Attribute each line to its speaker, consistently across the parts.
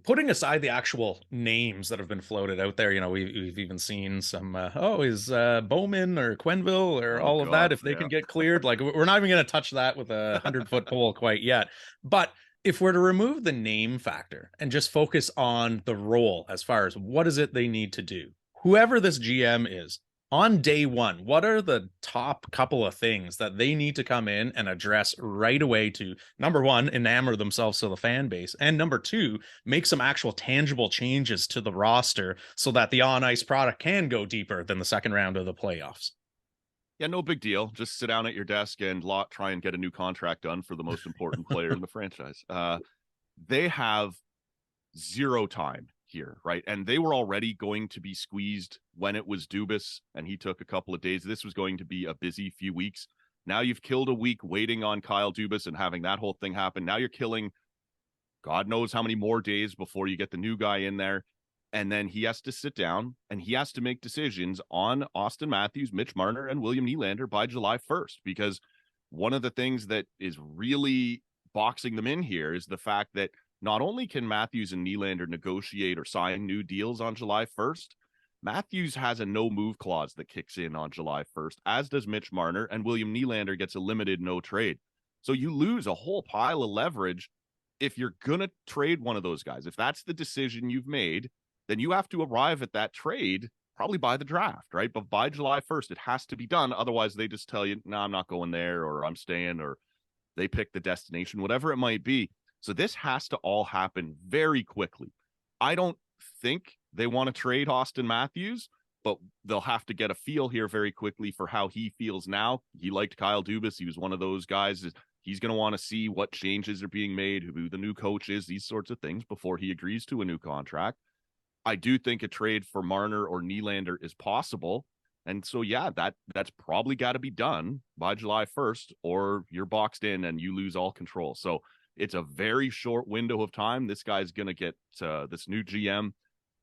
Speaker 1: putting aside the actual names that have been floated out there, we've even seen some, is Bowman or Quenneville or
Speaker 2: Oh
Speaker 1: all of that,
Speaker 2: God,
Speaker 1: if they
Speaker 2: yeah.
Speaker 1: can get cleared. Like, we're not even going to touch that with a 100-foot pole quite yet. But if we're to remove the name factor and just focus on the role as far as what is it they need to do, whoever this GM is, on day one, what are the top couple of things that they need to come in and address right away to, number one, enamor themselves to the fan base, and number two, make some actual tangible changes to the roster so that the on-ice product can go deeper than the second round of the playoffs?
Speaker 2: Yeah, no big deal. Just sit down at your desk and try and get a new contract done for the most important player in the franchise. They have zero time here, right? And they were already going to be squeezed when it was Dubas and he took a couple of days. This was going to be a busy few weeks. Now you've killed a week waiting on Kyle Dubas and having that whole thing happen. Now you're killing God knows how many more days before you get the new guy in there. And then he has to sit down and he has to make decisions on Austin Matthews, Mitch Marner, and William Nylander by July 1st. Because one of the things that is really boxing them in here is the fact that not only can Matthews and Nylander negotiate or sign new deals on July 1st, Matthews has a no-move clause that kicks in on July 1st, as does Mitch Marner, and William Nylander gets a limited no trade. So you lose a whole pile of leverage if you're going to trade one of those guys. If that's the decision you've made, then you have to arrive at that trade probably by the draft, right? But by July 1st, it has to be done. Otherwise, they just tell you, no, I'm not going there, or I'm staying, or they pick the destination, whatever it might be. So this has to all happen very quickly. I don't think they want to trade Austin Matthews, but they'll have to get a feel here very quickly for how he feels now. He liked Kyle Dubas. He was one of those guys. He's going to want to see what changes are being made, who the new coach is, these sorts of things before he agrees to a new contract. I do think a trade for Marner or Nylander is possible. And so, yeah, that's probably got to be done by July 1st, or you're boxed in and you lose all control. So it's a very short window of time. This guy's going to get this new GM,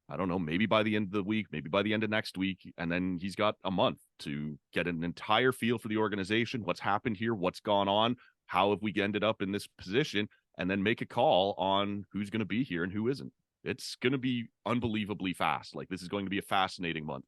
Speaker 2: I don't know, maybe by the end of the week, maybe by the end of next week. And then he's got a month to get an entire feel for the organization, what's happened here, what's gone on, how have we ended up in this position, and then make a call on who's going to be here and who isn't. It's going to be unbelievably fast. Like, this is going to be a fascinating month.